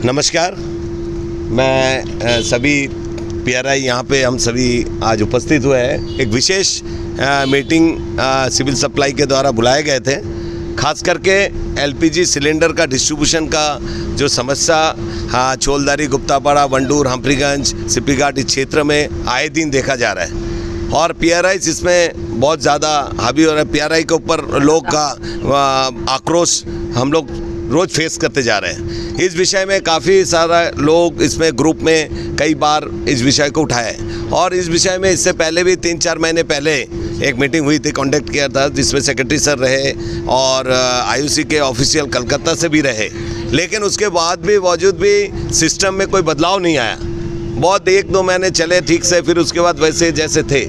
नमस्कार। मैं सभी PRI यहाँ पे हम सभी आज उपस्थित हुए हैं। एक विशेष मीटिंग सिविल सप्लाई के द्वारा बुलाए गए थे। खास करके LPG सिलेंडर का डिस्ट्रीब्यूशन का जो समस्या चोलदारी, गुप्तापाड़ा, वंडूर, हम्प्रीगंज, सिप्पी घाट इस क्षेत्र में आए दिन देखा जा रहा है और PRI इसमें बहुत ज़्यादा हावी हो रहा है। PRI के ऊपर लोग का आक्रोश हम लोग रोज़ फेस करते जा रहे हैं। इस विषय में काफ़ी सारा लोग इसमें ग्रुप में कई बार इस विषय को उठाए और इस विषय में इससे पहले भी 3-4 महीने पहले एक मीटिंग हुई थी, कॉन्टेक्ट किया था, जिसमें सेक्रेटरी सर रहे और IUC के ऑफिशियल कलकत्ता से भी रहे। लेकिन उसके बावजूद भी सिस्टम में कोई बदलाव नहीं आया। बहुत 1-2 महीने चले ठीक से, फिर उसके बाद वैसे जैसे थे।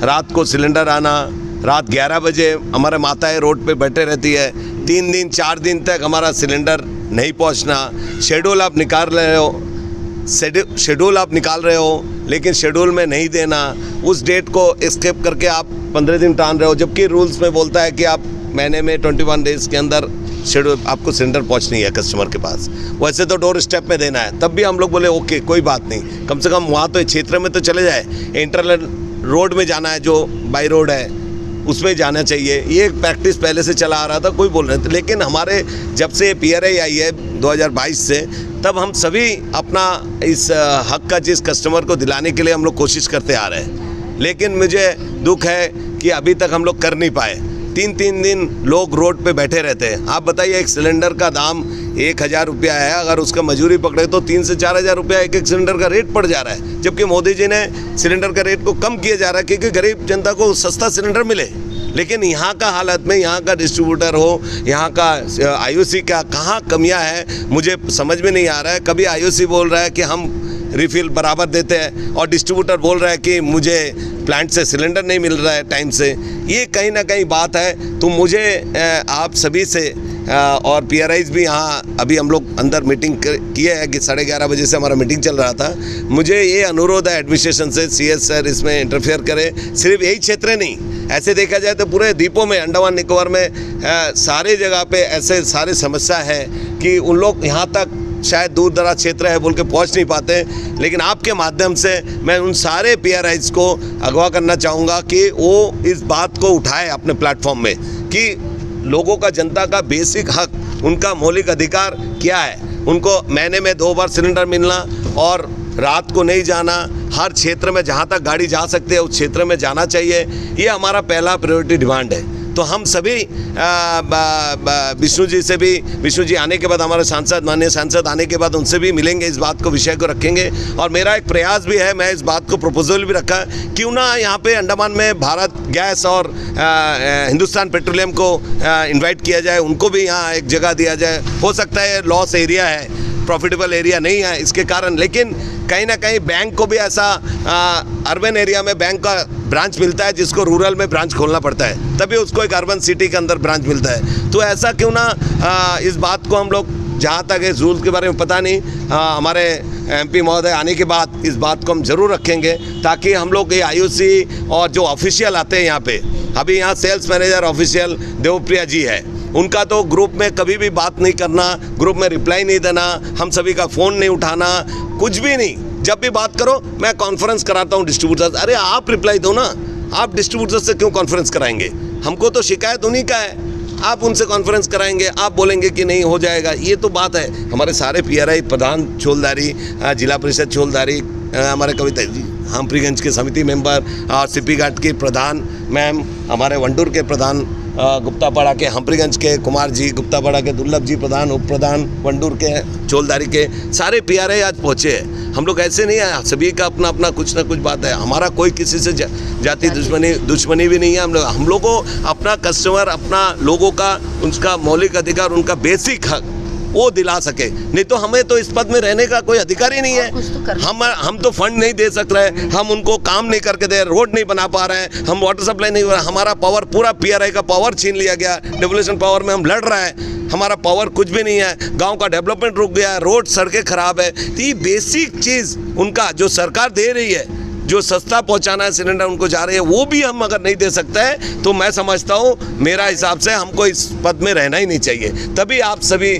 रात को सिलेंडर आना, रात 11 बजे हमारे माताएं रोड पे बैठे रहती है, 3 दिन 4 दिन तक हमारा सिलेंडर नहीं पहुंचना। शेड्यूल आप निकाल रहे हो लेकिन शेड्यूल में नहीं देना, उस डेट को स्किप करके आप 15 दिन टाल रहे हो, जबकि रूल्स में बोलता है कि आप महीने में 21 डेज़ के अंदर शेड्यूल आपको सिलेंडर पहुंचनी है कस्टमर के पास। वैसे तो डोर स्टेप में देना है। तब भी हम लोग बोले ओके कोई बात नहीं, कम से कम वहाँ तो क्षेत्र में तो चले जाए, इंटरनल रोड में जाना है, जो बाई रोड है उसमें जाना चाहिए। ये प्रैक्टिस पहले से चला आ रहा था, कोई बोल रहे थे। लेकिन हमारे जब से PRI आई है 2022 से, तब हम सभी अपना इस हक का जिस कस्टमर को दिलाने के लिए हम लोग कोशिश करते आ रहे हैं। लेकिन मुझे दुख है कि अभी तक हम लोग कर नहीं पाए। 3-3 दिन लोग रोड पे बैठे रहते हैं। आप बताइए, एक सिलेंडर का दाम 1000 रुपया है, अगर उसका मजदूरी पकड़े तो 3 से 4000 रुपया एक सिलेंडर का रेट पड़ जा रहा है। जबकि मोदी जी ने सिलेंडर का रेट को कम किया जा रहा है क्योंकि गरीब जनता को सस्ता सिलेंडर मिले। लेकिन यहाँ का हालत में, यहाँ का डिस्ट्रीब्यूटर हो, यहाँ का IUC का कहाँ कमियाँ है मुझे समझ में नहीं आ रहा है। कभी IUC बोल रहा है कि हम रिफ़िल बराबर देते हैं और डिस्ट्रीब्यूटर बोल रहा है कि मुझे प्लांट से सिलेंडर नहीं मिल रहा है टाइम से। ये कहीं ना कहीं बात है। तो मुझे आप सभी से और PRIs भी यहाँ अभी हम लोग अंदर मीटिंग किए हैं कि 11:30 बजे से हमारा मीटिंग चल रहा था। मुझे ये अनुरोध है एडमिनिस्ट्रेशन से, CS सर इसमें इंटरफेयर करे। सिर्फ यही क्षेत्र नहीं, ऐसे देखा जाए तो पूरे द्वीपों में, अंडमान निकोबार में सारे जगह पे ऐसे सारे समस्या है कि उन लोग यहाँ तक शायद दूर दराज क्षेत्र है बोल के पहुँच नहीं पाते। लेकिन आपके माध्यम से मैं उन सारे PRIs को अगवा करना चाहूँगा कि वो इस बात को उठाए अपने प्लेटफॉर्म में कि लोगों का, जनता का बेसिक हक, उनका मौलिक अधिकार क्या है। उनको महीने में 2 बार सिलेंडर मिलना और रात को नहीं जाना, हर क्षेत्र में जहाँ तक गाड़ी जा सकते है उस क्षेत्र में जाना चाहिए। ये हमारा पहला प्रायोरिटी डिमांड है। तो हम सभी विष्णु जी से भी, विष्णु जी आने के बाद हमारे सांसद, माननीय सांसद आने के बाद उनसे भी मिलेंगे, इस बात को, विषय को रखेंगे। और मेरा एक प्रयास भी है, मैं इस बात को प्रपोजल भी रखा, क्यों ना यहाँ पे अंडमान में भारत गैस और हिंदुस्तान पेट्रोलियम को इन्वाइट किया जाए, उनको भी यहाँ एक जगह दिया जाए। हो सकता है लॉस एरिया है, प्रॉफिटेबल एरिया नहीं है इसके कारण, लेकिन कहीं ना कहीं बैंक को भी ऐसा अर्बन एरिया में बैंक का ब्रांच मिलता है जिसको रूरल में ब्रांच खोलना पड़ता है, तभी उसको एक अर्बन सिटी के अंदर ब्रांच मिलता है। तो ऐसा क्यों ना इस बात को हम लोग, जहाँ तक इस रूल के बारे में पता नहीं, हमारे MP महोदय आने के बाद इस बात को हम ज़रूर रखेंगे, ताकि हम लोग ये IUC और जो ऑफिशियल आते हैं यहाँ पे, अभी यहाँ सेल्स मैनेजर ऑफिशियल देवप्रिया जी है, उनका तो ग्रुप में कभी भी बात नहीं करना, ग्रुप में रिप्लाई नहीं देना, हम सभी का फ़ोन नहीं उठाना, कुछ भी नहीं। जब भी बात करो मैं कॉन्फ्रेंस कराता हूँ डिस्ट्रीब्यूटर। अरे आप रिप्लाई दो ना, आप डिस्ट्रीब्यूटर से क्यों कॉन्फ्रेंस कराएंगे? हमको तो शिकायत उन्हीं का है, आप उनसे कॉन्फ्रेंस कराएंगे, आप बोलेंगे कि नहीं हो जाएगा। ये तो बात है। हमारे सारे PRI प्रधान चोलदारी, जिला परिषद चोलदारी, हमारे कविता जी हम्प्रीगंज के समिति मेंबर और सिप्पी घाट के प्रधान मैम, हमारे वंडूर के प्रधान, गुप्तापाड़ा के, हम्प्रीगंज के कुमार जी, गुप्तापाड़ा के दुर्लभ जी प्रधान, उप प्रधान, वंडूर के, चोलदारी के सारे PRI आज पहुँचे हैं। हम लोग ऐसे नहीं है, सभी का अपना अपना कुछ ना कुछ बात है। हमारा कोई किसी से जाति दुश्मनी भी नहीं है। हम लोग को अपना कस्टमर, अपना लोगों का, उनका मौलिक अधिकार, उनका बेसिक हक वो दिला सके। नहीं तो हमें तो इस पद में रहने का कोई अधिकार ही नहीं है। हम तो फंड नहीं दे सक रहे, हम उनको काम नहीं करके दे, रोड नहीं बना पा रहे हैं, हम वाटर सप्लाई नहीं हो रहा, हमारा पावर, पूरा PRI का पावर छीन लिया गया। डेवलपमेंट पावर में हम लड़ रहे हैं, हमारा पावर कुछ भी नहीं है। गांव का डेवलपमेंट रुक गया है, रोड सड़कें खराब है। तो ये बेसिक चीज़ उनका जो सरकार दे रही है, जो सस्ता पहुंचाना है सिलेंडर उनको जा रही है, वो भी हम अगर नहीं दे सकते हैं तो मैं समझता हूँ मेरा हिसाब से हमको इस पद में रहना ही नहीं चाहिए। तभी आप सभी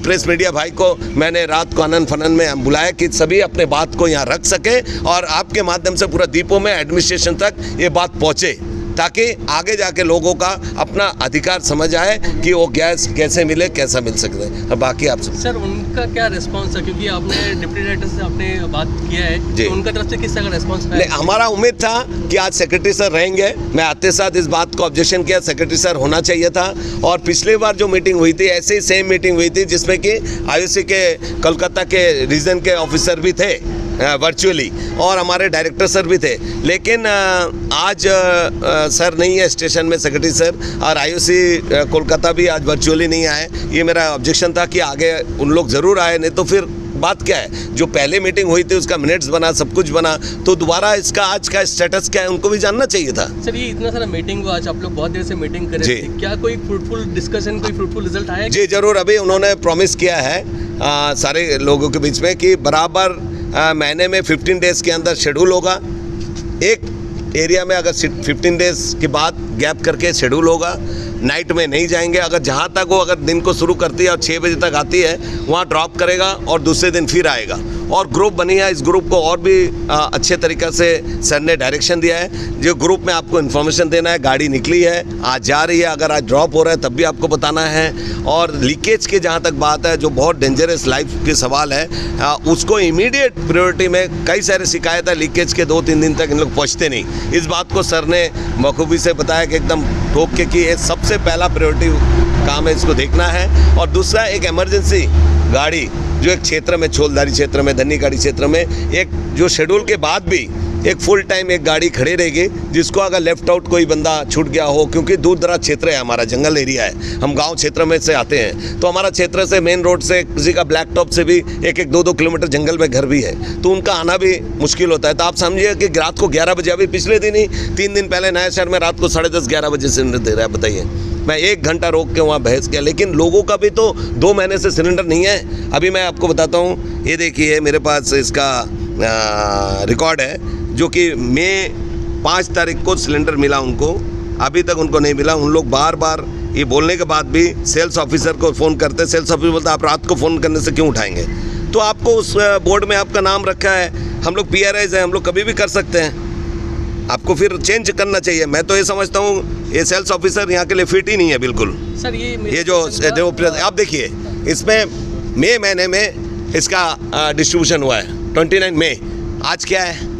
प्रेस मीडिया भाई को मैंने रात को आनंद फनन में बुलाया कि सभी अपने बात को यहाँ रख सके और आपके माध्यम से पूरा दीपों में एडमिनिस्ट्रेशन तक ये बात पहुँचे, ताकि आगे जाके लोगों का अपना अधिकार समझ आए कि वो गैस कैसे मिले, कैसा मिल सकता है। अब बाकी आप सर उनका क्या रिस्पांस है, क्योंकि आपने डिप्टी डायरेक्टर से आपने बात किया है तो उनका तरफ से किस तरह का रिस्पांस है? हमारा उम्मीद था कि आज सेक्रेटरी सर रहेंगे, मैं आते साथ इस बात को ऑब्जेक्शन किया, सेक्रेटरी सर होना चाहिए था। और पिछली बार जो मीटिंग हुई थी ऐसे ही सेम मीटिंग हुई थी जिसमें कि आईओसी के कोलकाता के रीजन के ऑफिसर भी थे वर्चुअली और हमारे डायरेक्टर सर भी थे, लेकिन आज सर नहीं है स्टेशन में सेक्रेटरी सर, और आईओसी कोलकाता भी आज वर्चुअली नहीं आए। ये मेरा ऑब्जेक्शन था कि आगे उन लोग ज़रूर आए, नहीं तो फिर बात क्या है, जो पहले मीटिंग हुई थी उसका मिनट्स बना, सब कुछ बना, तो दोबारा इसका आज का स्टेटस क्या है उनको भी जानना चाहिए था। सर ये इतना सारा मीटिंग हुआ, आज आप लोग बहुत देर से मीटिंग कर रहे थे, क्या कोई फ्रूटफुल डिस्कशन, कोई फ्रूटफुल रिजल्ट आया? जी जरूर, अभी उन्होंने प्रॉमिस किया है सारे लोगों के बीच में कि बराबर महीने में 15 डेज़ के अंदर शेड्यूल होगा। एक एरिया में अगर 15 डेज़ के बाद गैप करके शेड्यूल होगा, नाइट में नहीं जाएंगे। अगर जहाँ तक वो अगर दिन को शुरू करती है और 6 बजे तक आती है वहाँ ड्रॉप करेगा और दूसरे दिन फिर आएगा। और ग्रुप बनी है, इस ग्रुप को और भी अच्छे तरीक़े से सर ने डायरेक्शन दिया है। जो ग्रुप में आपको इन्फॉर्मेशन देना है, गाड़ी निकली है, आज जा रही है, अगर आज ड्रॉप हो रहा है तब भी आपको बताना है। और लीकेज की जहाँ तक बात है, जो बहुत डेंजरस लाइफ के सवाल है, उसको इमीडिएट प्रायोरिटी में कई सारे शिकायत है लीकेज के 2-3 दिन तक इन लोग पहुँचते नहीं। इस बात को सर ने बखूबी से बताया कि एकदम ठोक के कि ये सबसे पहला प्रायोरिटी काम है, इसको देखना है। और दूसरा एक इमरजेंसी गाड़ी जो एक क्षेत्र में, छोलदारी क्षेत्र में, धन्नीगाड़ी क्षेत्र में, एक जो शेड्यूल के बाद भी एक फुल टाइम एक गाड़ी खड़ी रहेगी, जिसको अगर लेफ्ट आउट कोई बंदा छूट गया हो, क्योंकि दूर दराज क्षेत्र है, हमारा जंगल एरिया है, हम गांव क्षेत्र में से आते हैं, तो हमारा क्षेत्र से मेन रोड से किसी का ब्लैक टॉप से भी 1-2 किलोमीटर जंगल में घर भी है, तो उनका आना भी मुश्किल होता है। तो आप समझिए कि रात को 11 बजे, अभी पिछले दिन ही 3 दिन पहले नया शहर में रात को 10:30-11 बजे सिलेंडर दे रहा है, बताइए। मैं 1 घंटा रोक के वहाँ बहस किया, लेकिन लोगों का भी तो 2 महीने से सिलेंडर नहीं है। अभी मैं आपको बताता हूँ, ये देखिए मेरे पास इसका रिकॉर्ड है, जो कि मई 5 तारीख को सिलेंडर मिला उनको, अभी तक उनको नहीं मिला। उन लोग बार बार ये बोलने के बाद भी सेल्स ऑफिसर को फ़ोन करते, सेल्स ऑफिसर बोलता आप रात को फ़ोन करने से क्यों उठाएंगे? तो आपको उस बोर्ड में आपका नाम रखा है, हम लोग PRIs हैं, हम लोग कभी भी कर सकते हैं, आपको फिर चेंज करना चाहिए। मैं तो ये समझता हूँ ये सेल्स ऑफिसर यहाँ के लिए फिट ही नहीं है बिल्कुल। सर ये जो आप देखिए, इसमें मई महीने में इसका डिस्ट्रीब्यूशन हुआ है 29 मई, आज क्या है?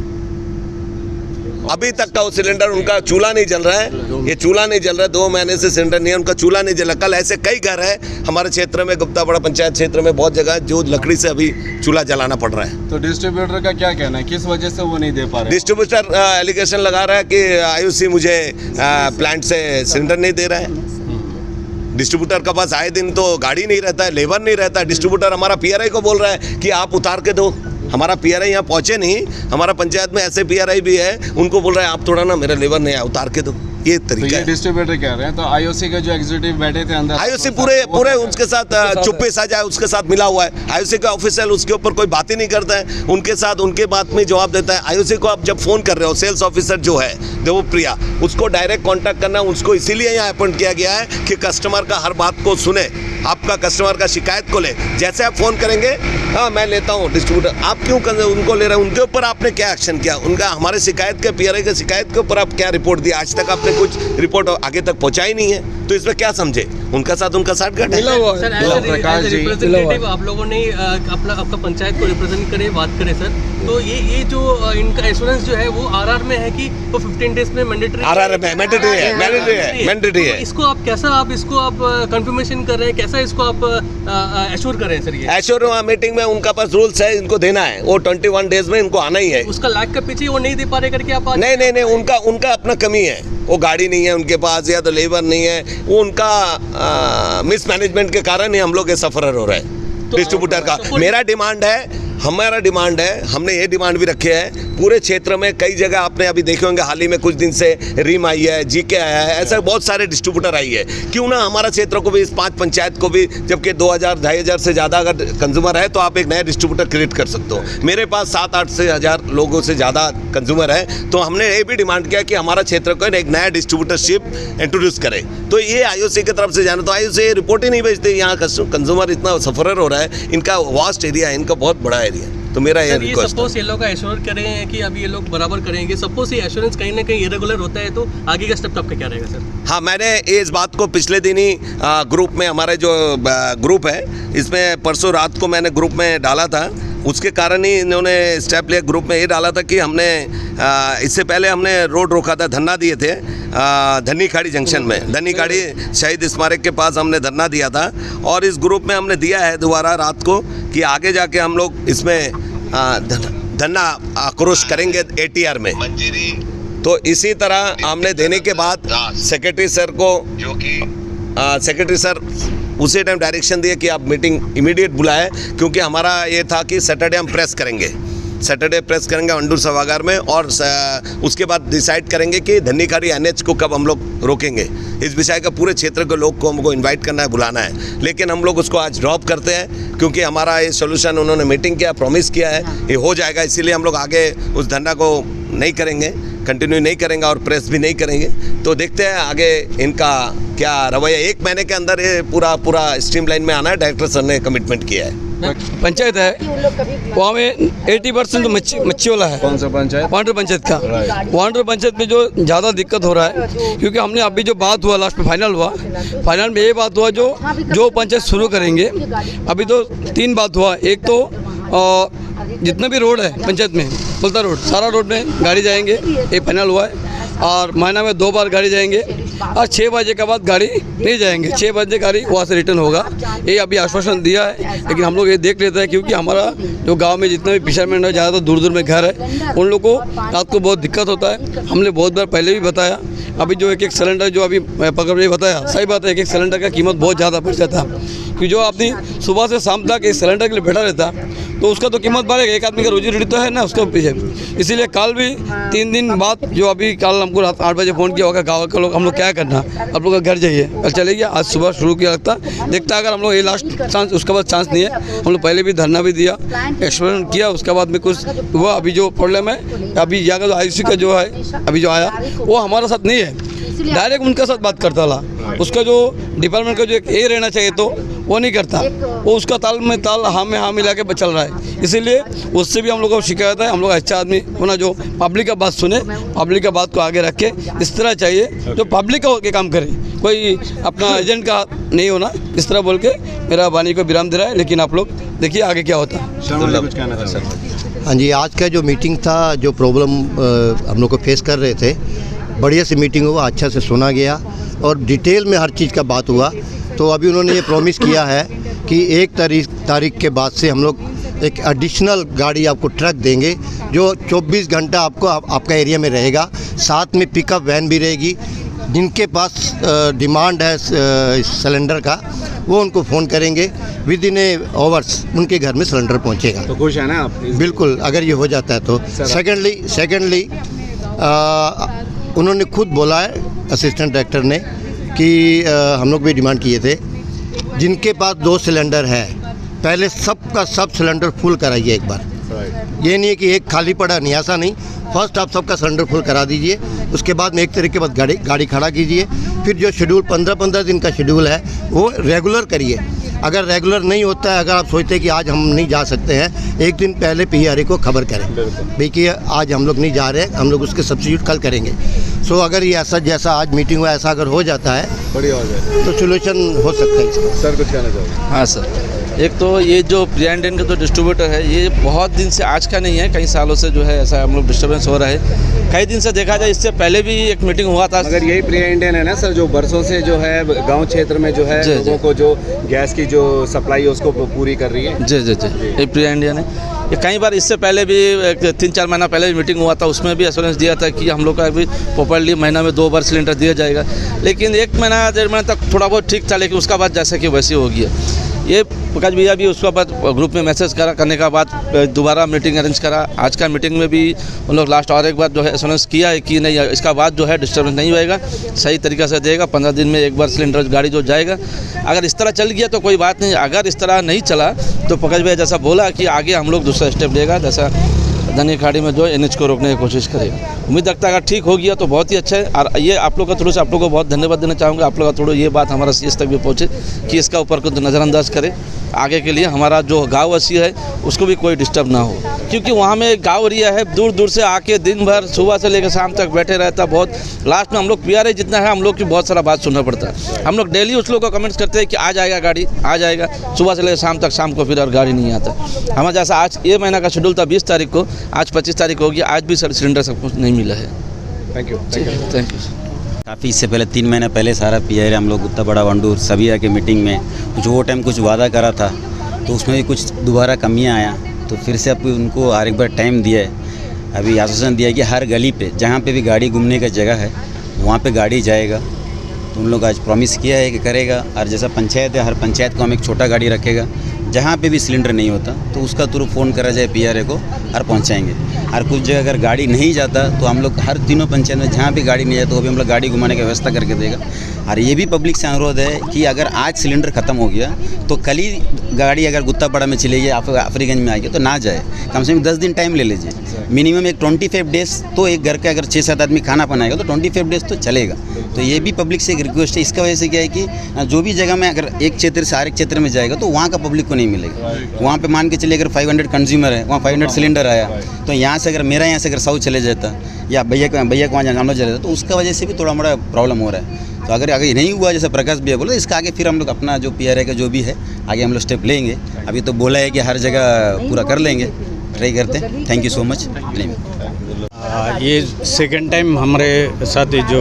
अभी तक का वो सिलेंडर, उनका चूल्हा नहीं जल रहा है, ये चूल्हा नहीं जल रहा है, 2 महीने से सिलेंडर नहीं है, उनका चूल्हा नहीं जला। कल ऐसे कई घर है हमारे क्षेत्र में, गुप्तापाड़ा पंचायत क्षेत्र में बहुत जगह जो लकड़ी से अभी चूल्हा जलाना पड़ रहा है। तो डिस्ट्रीब्यूटर का क्या कहना है, किस वजह से वो नहीं दे पा रहे? डिस्ट्रीब्यूटर एलिगेशन लगा रहा है कि आईओसी मुझे प्लांट से सिलेंडर नहीं दे रहा है। डिस्ट्रीब्यूटर के पास आए दिन तो गाड़ी नहीं रहता है, लेबर नहीं रहता है। डिस्ट्रीब्यूटर हमारा PRI को बोल रहा है कि आप उतार के दो, हमारा PRI यहाँ पहुँचे नहीं, हमारा पंचायत में ऐसे PRI भी है, उनको बोल रहा है आप थोड़ा ना, मेरा लेबर नहीं आया, उतार के दो। ये तरीका है। डिस्ट्रीब्यूटर कह रहे हैं, तो आईओसी के जो एग्जीक्यूटिव बैठे थे अंदर, आईओसी पूरे उसके साथ चुप्पे साझा है, उसके साथ मिला हुआ है। आईओसी का ऑफिसर उसके ऊपर कोई बात ही नहीं करता है, उनके साथ उनके बात में जवाब देता है। आईओसी को आप जब फोन कर रहे हो, सेल्स ऑफिसर जो है देवप्रिया, उसको डायरेक्ट कांटेक्ट करना, उसको इसीलिए यहाँ अपॉइंट किया गया है कि कस्टमर का हर बात को सुने, आपका कस्टमर का शिकायत को ले। जैसे आप फोन करेंगे, हाँ मैं लेता हूँ डिस्ट्रीब्यूटर, आप क्यों उनको ले रहे हैं? उनके ऊपर आपने क्या एक्शन किया? उनका हमारे शिकायत के PRI के शिकायत के ऊपर आप क्या रिपोर्ट दिया? आज तक आपने कुछ रिपोर्ट आगे तक पहुंचा ही नहीं है, तो इसमें क्या समझे? उनका साथ उनका साठगांठ है। रिप्रेजेंटेटिव आप लोगों ने आपका पंचायत को रिप्रेजेंट करे, बात करे सर, तो ये जो इनका एश्योरेंस जो है वो RR में है कि वो 15 डेज में मैंडेटरी RR में मैंडेटरी है। इसको आप कैसा, आप इसको आप कंफर्मेशन कर रहे हैं, कैसा इसको आप एश्योर कर रहे हैं सर? ये एश्योर मीटिंग में उनका पास रूल्स है, इनको देना है, वो 21 डेज में इनको आना ही है। उसका लाख का पीछे वो नहीं दे पा रहे करके आप नहीं, उनका अपना कमी है, वो गाड़ी नहीं है उनके पास, या तो लेबर नहीं है, वो उनका मिसमैनेजमेंट के कारण ही हम लोग ये सफर हो रहा है डिस्ट्रीब्यूटर का। मेरा डिमांड है हमारा डिमांड है, हमने ये डिमांड भी रखे है पूरे क्षेत्र में। कई जगह आपने अभी देखे होंगे, हाल ही में कुछ दिन से रिम आई है, जीके आया है, ऐसा बहुत सारे डिस्ट्रीब्यूटर आई है। क्यों ना हमारा क्षेत्र को भी, इस 5 पंचायत को भी, जबकि 2000-2500 से ज़्यादा अगर कंज्यूमर है तो आप एक नया डिस्ट्रीब्यूटर क्रिएट कर सकते हो। मेरे पास 7-8 से 1000 लोगों से ज़्यादा कंज्यूमर है, तो हमने ये भी डिमांड किया कि हमारा क्षेत्र को एक नया डिस्ट्रीब्यूटरशिप इंट्रोड्यूस करें। तो ये आईओसी की तरफ से जाना, तो आईओसी रिपोर्ट ही नहीं भेजते। यहाँ कंज्यूमर इतना सफरर हो रहा है, इनका वास्ट एरिया है, इनका बहुत बड़ा एरिया है। तो मेरा ये रिक्वेस्ट है। सपोज ये लोग एश्योर करें कि अभी ये लोग बराबर करेंगे, सपोज ये एश्योरेंस कहीं ना कहीं इरेगुलर होता है, तो आगे का स्टेप आपका क्या रहेगा सर? हाँ, मैंने इस बात को पिछले दिन ही ग्रुप में, हमारे जो ग्रुप है इसमें परसों रात को मैंने ग्रुप में डाला था। उसके कारण ही इन्होंने स्टेप लिया। ग्रुप में ये डाला था कि हमने इससे पहले हमने रोड रोका था, धरना दिए थे धन्नी खाड़ी जंक्शन में, धन्नी खाड़ी शहीद स्मारक के पास हमने धरना दिया था। और इस ग्रुप में हमने दिया है दोबारा रात को कि आगे जाके हम लोग इसमें धरना आक्रोश करेंगे ATR में। तो इसी तरह हमने देने के बाद सेक्रेटरी सर को, जो कि सेक्रेटरी सर उसी टाइम डायरेक्शन दिए कि आप मीटिंग इमीडिएट बुलाएं, क्योंकि हमारा ये था कि सैटरडे हम प्रेस करेंगे, सैटरडे प्रेस करेंगे अंडूर सभागार में। और उसके बाद डिसाइड करेंगे कि धन्नी खाड़ी NH को कब हम लोग रोकेंगे। इस विषय का पूरे क्षेत्र के लोग को हमको इनवाइट करना है, बुलाना है। लेकिन हम लोग उसको आज ड्रॉप करते हैं, क्योंकि हमारा ये सोल्यूशन उन्होंने मीटिंग किया, प्रॉमिस किया है, ये हो जाएगा। इसीलिए हम लोग आगे उस धरना को नहीं करेंगे, कंटिन्यू नहीं करेंगे और प्रेस भी नहीं करेंगे। तो देखते हैं आगे इनका क्या रवैया। 1 महीने के अंदर ये पूरा स्ट्रीमलाइन में आना है, डायरेक्टर सर ने कमिटमेंट किया है। पंचायत है वहाँ में 80% तो मच्छी वाला है। कौन सा पंचायत? वांडर पंचायत का। वांडर पंचायत में जो ज़्यादा दिक्कत हो रहा है, क्योंकि हमने अभी जो बात हुआ लास्ट में फाइनल में ये बात हुआ जो पंचायत शुरू करेंगे। अभी तो 3 बात हुआ। एक तो जितना भी रोड है पंचायत में, पुलता रोड, सारा रोड में गाड़ी जाएंगे, ये फाइनल हुआ है। और महीना में 2 बार गाड़ी जाएंगे और 6 बजे के बाद गाड़ी नहीं जाएंगे। 6 बजे गाड़ी वहाँ से रिटर्न होगा, ये अभी आश्वासन दिया है। लेकिन हम लोग ये देख लेते हैं, क्योंकि हमारा जो गांव में जितने भी फिशरमैन है, ज़्यादातर दूर में घर है, उन लोगों को रात को बहुत दिक्कत होता है। हमने बहुत बार पहले भी बताया। अभी जो एक सिलेंडर जो अभी पकड़ रही बताया, सही बात है, एक सिलेंडर का कीमत बहुत ज़्यादा बढ़ जाता है। कि जो आदमी सुबह से शाम तक इस सिलेंडर के लिए बैठा रहता तो उसका तो कीमत बढ़ेगा। एक आदमी का रोजी रोटी तो है ना उसको पीछे। इसीलिए कल भी 3 दिन बाद जो अभी कल हमको रात 8 बजे फ़ोन किया होगा गाँव के लोग, हम लोग क्या करना, आप लोग का घर जाइए, कल चले गया। आज सुबह शुरू किया लगता, देखता अगर हम लोग ये लास्ट चांस, उसके बाद चांस नहीं है। हम लोग पहले भी धरना भी दिया, एक्सप्लेन किया, उसके बाद में कुछ हुआ। अभी जो प्रॉब्लम है, अभी जाकर आईसी का जो है अभी जो आया, वो हमारे साथ नहीं है, डायरेक्ट उनके साथ बात करता था। उसका जो डिपार्टमेंट का जो एक ए रहना चाहिए तो वो नहीं करता, वो उसका ताल में ताल हाँ में हाँ मिला के चल रहा है। इसीलिए उससे भी हम लोग को शिकायत है। हम लोग अच्छा आदमी होना जो पब्लिक का बात सुने, पब्लिक का बात को आगे रख के इस तरह चाहिए जो पब्लिक का होकर काम करे, कोई अपना एजेंट का नहीं होना। इस तरह बोल के मेरा वाणी को विराम दे रहा है। लेकिन आप लोग देखिए आगे क्या होता है। कुछ कहना था सर? हाँ जी, आज का जो मीटिंग था, जो प्रॉब्लम हम लोग को फेस कर रहे थे, बढ़िया से मीटिंग हुआ, अच्छा से सुना गया और डिटेल में हर चीज़ का बात हुआ। तो अभी उन्होंने ये प्रॉमिस किया है कि 1 तारीख के बाद से हम लोग एक एडिशनल गाड़ी आपको ट्रक देंगे, जो 24 घंटा आपका एरिया में रहेगा। साथ में पिकअप वैन भी रहेगी। जिनके पास डिमांड है सिलेंडर का, वो उनको फ़ोन करेंगे, विद इन आवर्स उनके घर में सिलेंडर पहुंचेगा। तो खुश है ना आप? बिल्कुल, अगर ये हो जाता है तो। सेकेंडली उन्होंने खुद बोला है असिस्टेंट डायरेक्टर ने कि हम लोग भी डिमांड किए थे, जिनके पास 2 सिलेंडर है पहले सबका सब सिलेंडर फुल कराइए एक बार। ये नहीं है कि एक खाली पड़ा नहीं, ऐसा नहीं। फर्स्ट आप सबका सिलेंडर फुल करा दीजिए, उसके बाद में 1 तारीख के बाद गाड़ी खड़ा कीजिए। फिर जो शेड्यूल 15-15 दिन का शेड्यूल है वो रेगुलर करिए। अगर रेगुलर नहीं होता है, अगर आप सोचते हैं कि आज हम नहीं जा सकते हैं, 1 दिन पहले PRA को खबर करें भाई कि आज हम लोग नहीं जा रहे हैं, हम लोग उसके सब्सिट्यूट कल करेंगे। सो अगर ये ऐसा जैसा आज मीटिंग हुआ ऐसा अगर हो जाता है बढ़िया हो जाए तो सोल्यूशन हो सकता है इसका। सर कुछ कहना चाहोगे? हाँ सर, एक तो ये जो प्रियन का जो डिस्ट्रीब्यूटर है, ये बहुत दिन से आज का नहीं है, कई सालों से जो है ऐसा हम लोग डिस्टर्बेंस हो रहा है। कई दिन से देखा जाए, इससे पहले भी एक मीटिंग हुआ था। अगर यही प्रिया इंडियन है ना सर, जो बरसों से जो है गांव क्षेत्र में जो है लोगों को जो गैस की जो सप्लाई है उसको पूरी कर रही है। जी ये प्रिया इंडियन है। ये कई बार इससे पहले भी 3-4 महीना पहले भी मीटिंग हुआ था, उसमें भी एश्योरेंस दिया था कि हम लोग का अभी प्रॉपर्ली महीना में 2 बार सिलेंडर दिया जाएगा। लेकिन 1 महीना 1.5 महीना तक थोड़ा बहुत ठीक था, लेकिन उसका बाद जैसे कि वैसे हो गया। ये प्रकाश भैया भी उसके बाद ग्रुप में मैसेज करने का बाद दोबारा मीटिंग अरेंज करा। आज का मीटिंग में भी उन लोग लास्ट और एक बार जो है एश्योरेंस किया है कि नहीं इसका बाद जो है डिस्टर्बेंस नहीं होएगा, सही तरीक़ा से देगा। 15 दिन में एक बार सिलेंडर गाड़ी जो जाएगा। अगर इस तरह चल गया तो कोई बात नहीं, अगर इस तरह नहीं चला तो प्रकाश भैया जैसा बोला कि आगे हम लोग दूसरा स्टेप लेगा, जैसा धनी खाड़ी में जो NH को रोकने की कोशिश करेगा। उम्मीद रखता है अगर ठीक हो गया तो बहुत ही अच्छा है। और ये आप लोग का थ्रू से आप लोग को बहुत धन्यवाद देना चाहूँगा। आप लोग का थ्रू ये बात हमारा CS तक भी पहुँचे कि इसका ऊपर कुछ नज़रअंदाज करे, आगे के लिए हमारा जो गाँव वासी है उसको भी कोई डिस्टर्ब ना हो, क्योंकि वहाँ में गाँव एरिया है, दूर दूर से आके दिन भर सुबह से लेकर शाम तक बैठे रहता। बहुत लास्ट में हम लोग PRA जितना है हम लोग की बहुत सारा बात सुनना पड़ता है। हम लोग डेली उस लोग को कमेंट्स करते हैं कि आ जाएगा गाड़ी, आ जाएगा, सुबह से लेकर शाम तक, शाम को फिर और गाड़ी नहीं आता। हमारा जैसा आज ये महीना का शेड्यूल था 20 तारीख को, आज 25 तारीख हो गया, आज भी सिलेंडर सब कुछ नहीं मिला है। Thank you. Thank you. काफ़ी इससे पहले 3 महीने पहले सारा PRA हम लोग उत्तर बड़ा वंडूर सभी आके मीटिंग में कुछ वो टाइम कुछ वादा करा था तो उसमें भी कुछ दोबारा कमियां आया, तो फिर से अब उनको हर एक बार टाइम दिया है। अभी आश्वासन दिया है कि हर गली पे जहाँ पे भी गाड़ी घूमने का जगह है वहाँ पे गाड़ी जाएगा। तो उन लोग आज प्रॉमिस किया है कि करेगा। और जैसा पंचायत है, हर पंचायत को हम एक छोटा गाड़ी रखेगा, जहाँ पे भी सिलेंडर नहीं होता तो उसका थ्रू फ़ोन करा जाए PRA को और पहुँचाएंगे। और कुछ जगह अगर गाड़ी नहीं जाता तो हम लोग हर तीनों पंचायत में जहाँ भी गाड़ी नहीं जाता तो वो भी हम लोग गाड़ी घुमाने की व्यवस्था करके देगा। और ये भी पब्लिक से अनुरोध है कि अगर आज सिलेंडर ख़त्म हो गया तो कल ही गाड़ी अगर गुत्तापाड़ा में चली गई, आफरीगंज में आएगी तो ना जाए, कम से कम 10 दिन टाइम ले लीजिए। मिनिमम एक 25 डेज़ तो एक घर के अगर 6-7 आदमी खाना बनाएगा तो 25 डेज़ तो चलेगा। तो ये भी पब्लिक से एक रिक्वेस्ट है। इसका वजह से क्या है कि जो भी जगह में अगर एक क्षेत्र से हर एक क्षेत्र में जाएगा तो वहाँ का पब्लिक को नहीं मिलेगा। वहाँ पे मान के चलिए अगर 500 कंज्यूमर है, वहाँ 500 सिलेंडर आया तो यहाँ से अगर मेरा यहाँ से अगर 100 चले जाता या भैया को वहाँ जाना चले जाता तो उसका वजह से भी थोड़ा मोड़ा प्रॉब्लम हो रहा है। तो अगर आगे नहीं हुआ जैसे प्रकाश भैया बोले, इसका आगे फिर हम लोग अपना जो PRA का जो भी है आगे हम लोग स्टेप लेंगे। अभी तो बोला है कि हर जगह पूरा कर लेंगे, ट्राई करते हैं। Thank you so much. ये सेकंड टाइम हमारे साथ जो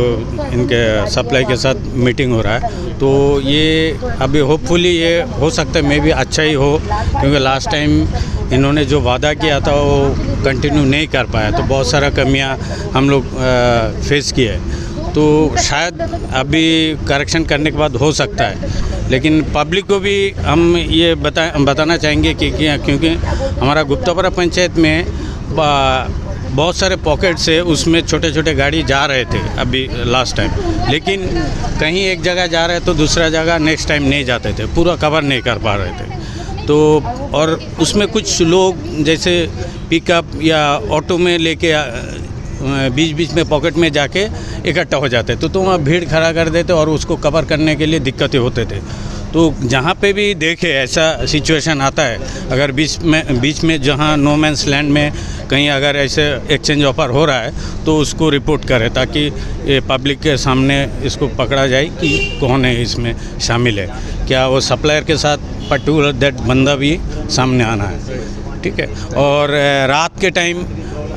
इनके सप्लाई के साथ मीटिंग हो रहा है, तो ये अभी होपफुली ये हो सकता है मे भी अच्छा ही हो, क्योंकि लास्ट टाइम इन्होंने जो वादा किया था वो कंटिन्यू नहीं कर पाया, तो बहुत सारा कमियां हम लोग फेस किए। तो शायद अभी करेक्शन करने के बाद हो सकता है, लेकिन पब्लिक को भी हम ये बताना चाहेंगे कि क्योंकि हमारा गुप्तापुरा पंचायत में बहुत सारे पॉकेट्स है, उसमें छोटे छोटे गाड़ी जा रहे थे अभी लास्ट टाइम, लेकिन कहीं एक जगह जा रहे तो दूसरा जगह नेक्स्ट टाइम नहीं जाते थे, पूरा कवर नहीं कर पा रहे थे। तो और उसमें कुछ लोग जैसे पिकअप या ऑटो में लेके बीच बीच में पॉकेट में जाके इकट्ठा हो जाते, तो वहाँ भीड़ खड़ा कर देते और उसको कवर करने के लिए दिक्कतें होते थे। तो जहाँ पे भी देखे ऐसा सिचुएशन आता है, अगर बीच में जहाँ नो मैंस लैंड में कहीं अगर ऐसे एक्सचेंज ऑफर हो रहा है तो उसको रिपोर्ट करें, ताकि ये पब्लिक के सामने इसको पकड़ा जाए कि कौन है इसमें शामिल है, क्या वो सप्लायर के साथ पर्टिकुलर दैट बंदा भी सामने आना है। ठीक है। और रात के टाइम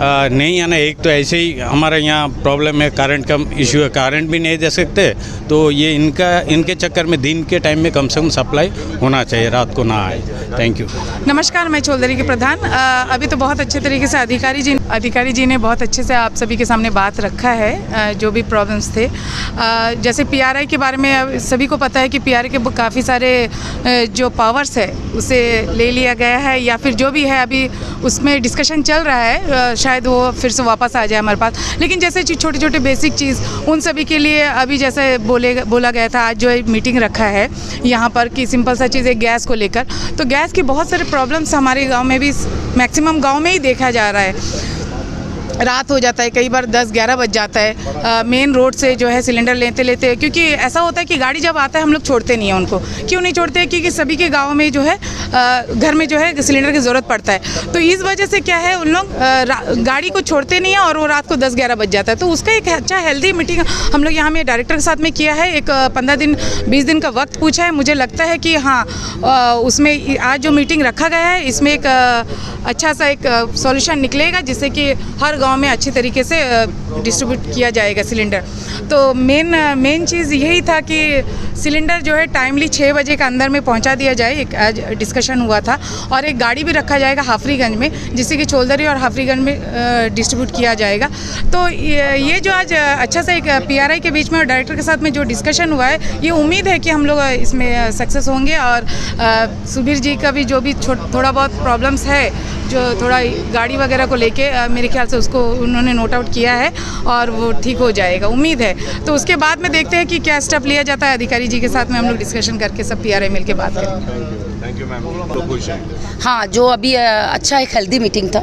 नहीं आना, एक तो ऐसे ही हमारे यहाँ प्रॉब्लम है, करंट का इशू है, करंट भी नहीं दे सकते, तो ये इनके चक्कर में दिन के टाइम में कम से कम सप्लाई होना चाहिए, रात को ना आए। Thank you. नमस्कार, मैं चौधरी के प्रधान। अभी तो बहुत अच्छे तरीके से अधिकारी जी ने बहुत अच्छे से आप सभी के सामने बात रखा है, जो भी प्रॉब्लम्स थे। जैसे PRA के बारे में सभी को पता है कि PRA के काफ़ी सारे जो पावर्स है उसे ले लिया गया है, या फिर जो भी है अभी उसमें डिस्कशन चल रहा है, शायद वो फिर से वापस आ जाए हमारे पास। लेकिन जैसे छोटे छोटे बेसिक चीज़ उन सभी के लिए अभी जैसे बोला गया था, आज जो मीटिंग रखा है यहाँ पर कि सिंपल सा चीज़ है गैस को लेकर, तो गैस की बहुत सारे प्रॉब्लम्स हमारे गांव में भी, मैक्सिमम गांव में ही देखा जा रहा है। रात हो जाता है, कई बार 10-11 बज जाता है मेन रोड से जो है सिलेंडर लेते, क्योंकि ऐसा होता है कि गाड़ी जब आता है हम लोग छोड़ते नहीं हैं उनको। क्यों नहीं छोड़ते? क्योंकि सभी के गांव में जो है घर में जो है सिलेंडर की ज़रूरत पड़ता है, तो इस वजह से क्या है उन लोग गाड़ी को छोड़ते नहीं हैं और वो रात को 10-11 बज जाता है। तो उसका एक अच्छा हेल्दी मीटिंग हम लोग यहाँ में डायरेक्टर के साथ में किया है, एक 15-20 दिन का वक्त पूछा है। मुझे लगता है कि हाँ उसमें आज जो मीटिंग रखा गया है इसमें एक अच्छा सा एक सॉल्यूशन निकलेगा, जिससे कि हर गांव में अच्छी तरीके से डिस्ट्रीब्यूट किया जाएगा सिलेंडर। तो मेन चीज़ यही था कि सिलेंडर जो है टाइमली 6 बजे के अंदर में पहुंचा दिया जाए, एक आज डिस्कशन हुआ था। और एक गाड़ी भी रखा जाएगा हाफरीगंज में, जिससे कि चौलदरी और हाफरीगंज में डिस्ट्रीब्यूट किया जाएगा। तो ये जो आज अच्छा सा एक PRI के बीच में और डायरेक्टर के साथ में जो डिस्कशन हुआ है, ये उम्मीद है कि हम लोग इसमें सक्सेस होंगे। और सुबीर जी का भी जो भी थोड़ा बहुत प्रॉब्लम्स है, जो थोड़ा गाड़ी वगैरह को लेके मेरे ख्याल से उसको उन्होंने नोट आउट किया है और वो ठीक हो जाएगा, उम्मीद है। तो उसके बाद में देखते हैं कि क्या स्टेप लिया जाता है। अधिकारी जी के साथ में हम लोग डिस्कशन करके सब PRI मिल के बात करेंगे। थैंक यू मैम, तो खुश हैं? हाँ, जो अभी अच्छा एक हेल्दी मीटिंग था,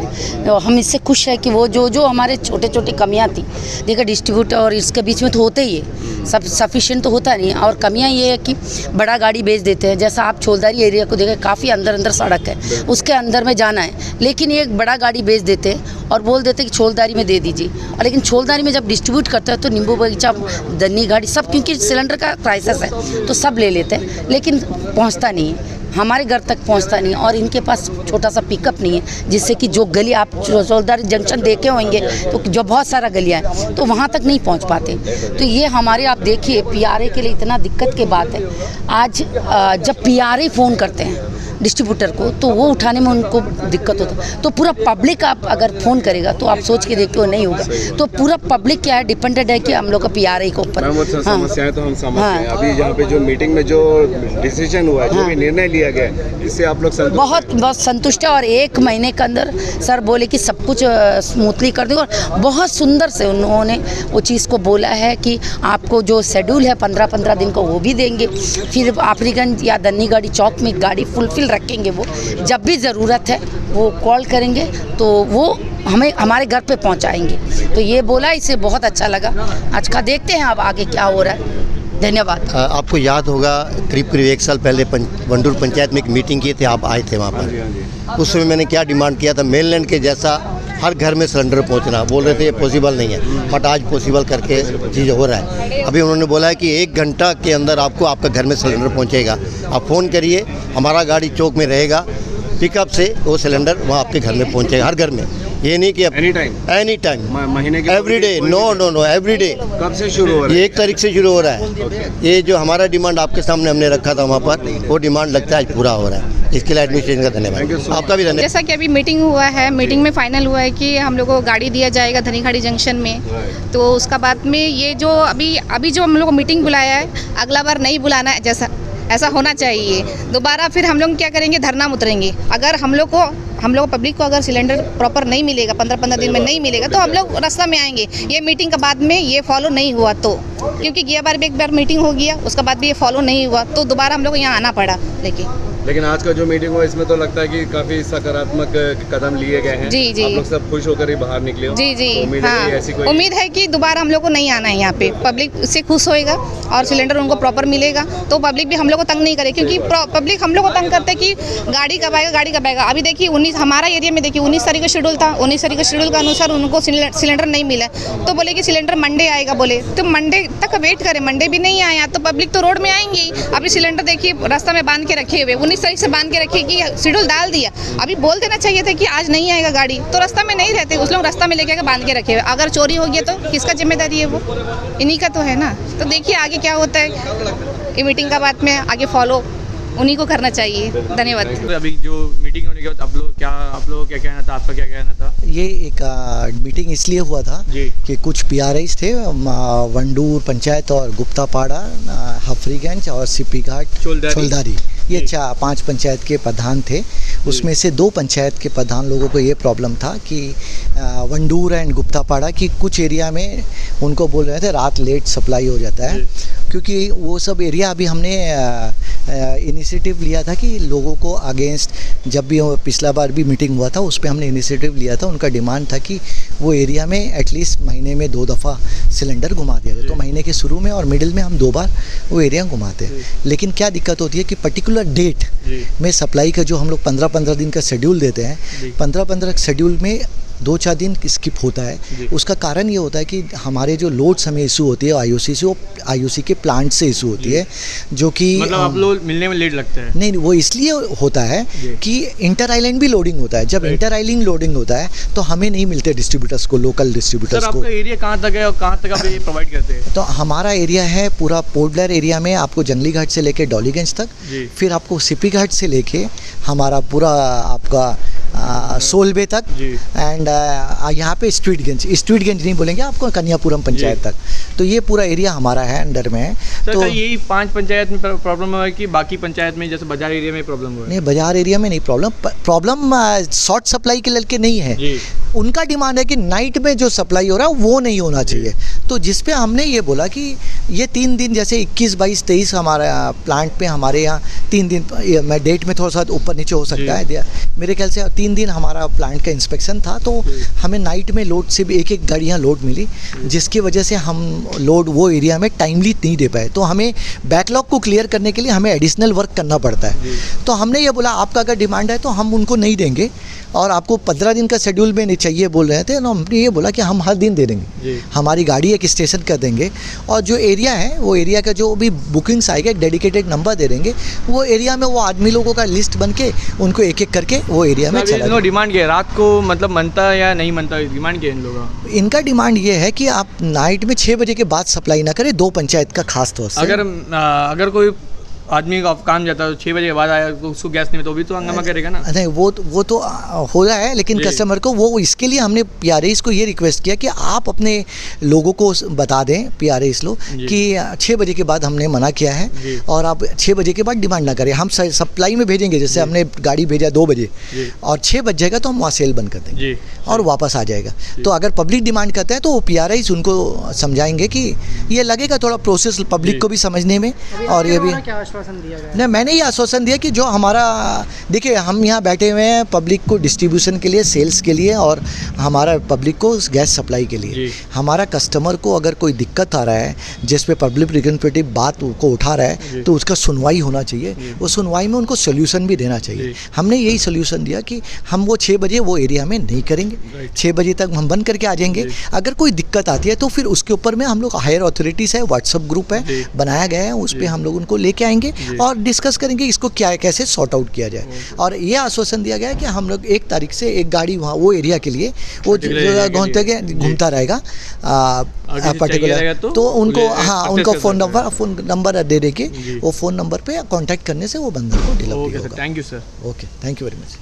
हम इससे खुश है कि वो जो हमारे छोटे छोटे कमियां थी, देखो डिस्ट्रीब्यूट और इसके बीच में तो होते ही है, सब सफिशिएंट तो होता नहीं। और कमियां ये है कि बड़ा गाड़ी बेच देते हैं। जैसा आप चौलदारी एरिया को देखें, काफ़ी अंदर सड़क है, उसके अंदर में जाना है, लेकिन ये एक बड़ा गाड़ी बेच देते हैं और बोल देते हैं कि चौलदारी में दे दीजिए। और लेकिन चौलदारी में जब डिस्ट्रीब्यूट करते हैं तो नींबू बगीचा, दन्नी गाड़ी सब, क्योंकि सिलेंडर का क्राइसिस है तो सब ले लेते हैं, लेकिन पहुँचता नहीं है, हमारे घर तक पहुंचता नहीं। और इनके पास छोटा सा पिकअप नहीं है, जिससे कि जो गली आप चौलदारी जंक्शन देखे होंगे तो जो बहुत सारा गलियां हैं तो वहां तक नहीं पहुंच पाते। तो ये हमारे, आप देखिए PRI के लिए इतना दिक्कत की बात है। आज जब PRI फ़ोन करते हैं डिस्ट्रीब्यूटर को तो वो उठाने में उनको दिक्कत होता है। तो पूरा पब्लिक आप अगर फ़ोन करेगा तो आप सोच के देखते हो नहीं होगा। तो पूरा पब्लिक क्या है, डिपेंडेंट है कि हम लोग का PRI के ऊपर। समस्याएं तो हम समझते हैं। अभी यहाँ पे जो मीटिंग में जो डिसीजन हुआ है, जो भी निर्णय लिया गया है, इससे आप लोग बहुत संतुष्ट है। और 1 महीने के अंदर सर बोले कि सब कुछ स्मूथली कर देंगे। और बहुत सुंदर से उन्होंने वो चीज़ को बोला है कि आपको जो शेड्यूल है 15-15 दिन का वो भी देंगे। फिर हाफरीगंज या दन्नी गाड़ी चौक में गाड़ी फुलफिल रखेंगे। वो जब भी ज़रूरत है वो कॉल करेंगे तो वो हमें हमारे घर पे पहुंचाएंगे। तो ये बोला, इससे बहुत अच्छा लगा। आज का देखते हैं अब आगे क्या हो रहा है। धन्यवाद। आपको याद होगा करीब 1 साल पहले वंडूर पंचायत में एक मीटिंग की थी, आप आए थे वहाँ पर। उस समय मैंने क्या डिमांड किया था, मेनलैंड के जैसा हर घर में सिलेंडर पहुँचना। बोल रहे थे ये पॉसिबल नहीं है, बट आज पॉसिबल करके चीज़ हो रहा है। अभी उन्होंने बोला है कि 1 घंटा के अंदर आपको आपका घर में सिलेंडर पहुँचेगा। आप फ़ोन करिए, हमारा गाड़ी चौक में रहेगा, पिकअप से वो सिलेंडर वहाँ आपके घर में पहुँचेगा, हर घर में। ये नहीं कि एनी टाइम महीने के every day, know every day. कब से शुरू हो रहा है? ये 1 तारीख से शुरू हो रहा है। ये जो हमारा डिमांड आपके सामने हमने रखा था वहाँ पर, वो डिमांड लगता है आज पूरा हो रहा है। इसके लिए एडमिनिस्ट्रेशन का धन्यवाद, आपका भी धन्यवाद। जैसा कि अभी मीटिंग हुआ है, मीटिंग में फाइनल हुआ है कि हम लोग को गाड़ी दिया जाएगा धनीखाड़ी जंक्शन में। तो उसका बाद में ये जो अभी जो हम लोग को मीटिंग बुलाया है, अगला बार नहीं बुलाना है, जैसा ऐसा होना चाहिए। दोबारा फिर हम लोग क्या करेंगे, धरना उतरेंगे। अगर हम लोग को पब्लिक को अगर सिलेंडर प्रॉपर नहीं मिलेगा, 15-15 दिन में नहीं मिलेगा, तो हम लोग रास्ता में आएंगे। ये मीटिंग के बाद में ये फॉलो नहीं हुआ तो, क्योंकि एक बार मीटिंग हो गया, उसके बाद भी ये फॉलो नहीं हुआ तो दोबारा हम लोग को यहाँ आना पड़ा। लेकिन आज का जो मीटिंग हुआ इसमें तो लगता है कि काफी सकारात्मक कदम लिए गए हैं। जी आप लोग सब खुश होकर ही बाहर निकले हो। जी उम्मीद हाँ, है ऐसी कोई उम्मीद है कि दोबारा हम लोग को नहीं आना है यहाँ पे। पब्लिक से खुश होएगा और सिलेंडर उनको प्रॉपर मिलेगा तो पब्लिक भी हम लोग को तंग नहीं करे। क्योंकि पब्लिक हम लोग को तंग करते कि गाड़ी कब आएगा। अभी देखिए 19 हमारा एरिया में देखिए 19 तारीख का शेड्यूल था। 19 तारीख के शेड्यूल के अनुसार उनको सिलेंडर नहीं मिला, तो बोले कि सिलेंडर मंडे आएगा। बोले तो मंडे तक वेट करें, मंडे भी नहीं आया तो पब्लिक तो रोड में आएंगे ही। अभी सिलेंडर देखिए रास्ता में बांध के रखे हुए, 19 तारीख से बांध के रखे कि शेड्यूल डाल दिया। अभी बोल देना चाहिए था कि आज नहीं आएगा गाड़ी, तो रास्ता में नहीं रहते, उस लोग रास्ता में लेके बांध के रखे हुए। अगर चोरी हो गया तो किसका जिम्मेदारी है? वो इन्हीं का तो है ना। तो देखिए आगे क्या होता है, ये मीटिंग का बात में आगे फॉलो उन्हीं को करना चाहिए। धन्यवाद। अभी जो मीटिंग होने के बाद आप लोग क्या कहना था, आपका क्या कहना था? ये एक मीटिंग इसलिए हुआ था कि कुछ PRIs थे, वंडूर पंचायत और गुप्तापाड़ा, हाफरीगंज और सिप्पी घाट, चौलदारी, ये 5 पंचायत के प्रधान थे। उसमें से 2 पंचायत के प्रधान लोगों को ये प्रॉब्लम था कि वंडूर एंड गुप्तापाड़ा की कुछ एरिया में उनको बोल रहे थे रात लेट सप्लाई हो जाता है, क्योंकि वो सब एरिया अभी हमने इनिशिएटिव लिया था कि लोगों को अगेंस्ट, जब भी पिछला बार भी मीटिंग हुआ था उस पर हमने इनिशिएटिव लिया था। उनका डिमांड था कि वो एरिया में एटलीस्ट महीने में 2 दफ़ा सिलेंडर घुमा दिया जाए। तो महीने के शुरू में और मिडिल में हम 2 बार वो एरिया घुमाते हैं। लेकिन क्या दिक्कत होती है कि पर्टिकुलर डेट में सप्लाई का जो हम लोग 15-15 दिन का शेड्यूल देते हैं, 15-15 शेड्यूल में 2-4 दिन स्किप होता है। उसका कारण ये होता है कि हमारे जो लोड्स हमें इशू होती है आईओसी से, वो आईओसी के प्लांट से इशू होती है, जो कि मतलब आप लोग मिलने में लेट लगता है। नहीं, वो इसलिए होता है कि इंटर आइलैंड भी लोडिंग होता है। जब इंटर आइलैंड लोडिंग होता है तो हमें नहीं मिलते डिस्ट्रीब्यूटर्स को, लोकल डिस्ट्रीब्यूटर्स को। आपका एरिया कहाँ तक है और कहाँ तक आप ये प्रोवाइड करते हैं? तो हमारा एरिया है पूरा पोर्ट ब्लेयर एरिया में, आपको जंगली घाट से लेके डॉलीगंज तक, फिर आपको सीपी घाट से लेके हमारा पूरा आपका सोलबे तक, एंड यहाँ पे स्ट्रीटगंज नहीं बोलेंगे आपको, कन्यापुरम पंचायत तक। तो ये पूरा एरिया हमारा है, अंडर में है। तो यही 5 पंचायत में प्रॉब्लम है कि बाकी पंचायत में जैसे बाजार एरिया में प्रॉब्लम हुआ है? नहीं, बाजार एरिया में नहीं प्रॉब्लम शॉर्ट सप्लाई के लड़के नहीं है। उनका डिमांड है कि नाइट में जो सप्लाई हो रहा है वो नहीं होना चाहिए। तो जिस पे हमने ये बोला कि ये 3 दिन, जैसे 21, 22, 23 हमारा प्लांट पे हमारे यहाँ 3 दिन, मैं डेट में थोड़ा सा ऊपर नीचे हो सकता है, मेरे ख्याल से 3 दिन हमारा प्लांट का इंस्पेक्शन था, तो हमें नाइट में लोड से भी एक गाड़ी यहाँ लोड मिली, जिसकी वजह से हम लोड वो एरिया में टाइमली नहीं दे पाए। तो हमें बैकलॉग को क्लियर करने के लिए हमें एडिशनल वर्क करना पड़ता है। तो हमने ये बोला आपका अगर डिमांड है तो हम उनको नहीं देंगे, और आपको 15 दिन का शेड्यूल में नहीं चाहिए बोल रहे थे ना, हमने ये बोला कि हम हर दिन दे देंगे, हमारी गाड़ी एक स्टेशन कर देंगे, और जो एरिया है वो एरिया का जो भी बुकिंग्स आएगा एक डेडिकेटेड नंबर दे देंगे, वो एरिया में वो आदमी लोगों का लिस्ट बन के उनको एक एक करके वो एरिया में चला। डिमांड क्या है रात को, मतलब मनता या नहीं मनता, डिमांड क्या है इन लोगों का? इनका डिमांड ये है कि आप नाइट में 6 बजे के बाद सप्लाई ना करें, 2 पंचायत का खास तौर से। अगर कोई आदमी का काम जाता है 6 बजे के बाद आया तो उसको गैस नहीं, तो भी तो हंगामा करेगा ना? नहीं, वो तो हो रहा है, लेकिन कस्टमर को वो इसके लिए हमने पीआरएस को ये रिक्वेस्ट किया कि आप अपने लोगों को बता दें, पीआरएस लोग, कि 6 बजे के बाद हमने मना किया है और आप 6 बजे के बाद डिमांड ना करें। हम सप्लाई में भेजेंगे, जैसे हमने गाड़ी भेजा 2 बजे और 6 बज जाएगा तो हम वहाँ सेल बंद कर देंगे और वापस आ जाएगा। तो अगर पब्लिक डिमांड करता है तो वो पीआरएस उनको समझाएंगे कि ये लगेगा थोड़ा प्रोसेस पब्लिक को भी समझने में। और ये भी नहीं, मैंने ये आश्वासन दिया कि जो हमारा, देखिए हम यहाँ बैठे हुए हैं पब्लिक को डिस्ट्रीब्यूशन के लिए, सेल्स के लिए, और हमारा पब्लिक को गैस सप्लाई के लिए। हमारा कस्टमर को अगर कोई दिक्कत आ रहा है जिस पे पब्लिक रिप्रेजेंटेटिव बात को उठा रहा है तो उसका सुनवाई होना चाहिए, वो सुनवाई में उनको सोल्यूशन भी देना चाहिए। हमने यही सोल्यूशन दिया कि हम वो 6 बजे वो एरिया में नहीं करेंगे, 6 बजे तक हम बंद करके आ जाएंगे। अगर कोई दिक्कत आती है तो फिर उसके ऊपर में हम लोग हायर अथॉरिटीज़ है, व्हाट्सअप ग्रुप है बनाया गया है, उस पर हम लोग उनको लेके आएंगे और डिस्कस करेंगे इसको क्या कैसे सॉर्ट आउट किया जाए। और ये आश्वासन दिया गया है कि हम लोग 1 तारीख से एक गाड़ी वहाँ वो एरिया के लिए वो घूमता रहेगा पर्टिकुलर, तो उनको उनका फ़ोन नंबर दे दे के वो फ़ोन नंबर पे कांटेक्ट करने से वो बंदर को डिलीवरी होगा। Thank you sir. Okay, thank you very much.